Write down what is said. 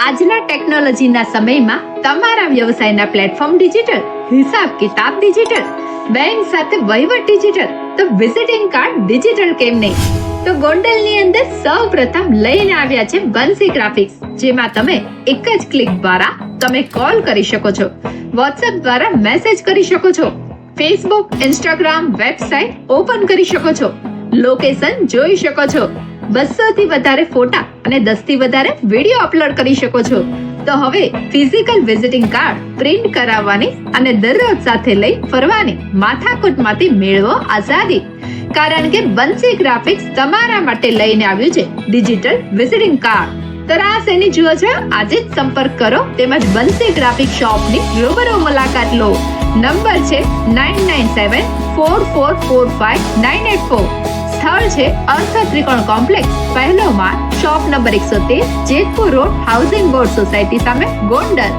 આજના ટેકનોલોજીના સમયમાં તમારા વ્યવસાયના પ્લેટફોર્મ ડિજિટલ, હિસાબ કિતાબ ડિજિટલ, બેંક સાથે વહીવટ ડિજિટલ, તો વિઝિટિંગ કાર્ડ ડિજિટલ કેમ નહીં? તો ગોંડલની અંદર સૌપ્રથમ લઈને આવ્યા છે બંસી ગ્રાફિક્સ, જેમાં તમે એક જ ક્લિક દ્વારા તમે કોલ કરી શકો છો, વોટ્સએપ દ્વારા મેસેજ કરી શકો છો, ફેસબુક, ઇન્સ્ટાગ્રામ, વેબસાઇટ ઓપન કરી શકો છો, લોકેશન જોઈ શકો છો, 200 થી વધારે ફોટા અને 10 થી વધારે વિડીયો અપલોડ કરી શકો છો. તો હવે ફિઝિકલ વિઝિટિંગ કાર્ડ પ્રિન્ટ કરાવવાની અને દરરોજ સાથે લઈ ફરવાની માથાકૂટમાંથી મેળવો આઝાદી. કારણ કે બંસી ગ્રાફિક્સ તમારા માટે લઈને આવ્યું છે ડિજિટલ વિઝિટિંગ કાર્ડ. તો રાસ એની જુઓ છો, આજે જ સંપર્ક કરો તેમજ બંસી ગ્રાફિક શોપની રૂબરૂ મુલાકાત લો. નંબર છે 9974445984. સ્થળ છે અર્થ ત્રિકોણ કોમ્પ્લેક્સ, પહેલો માળ, shop number 113, Jetpur road, housing board society સામે, ગોંડલ.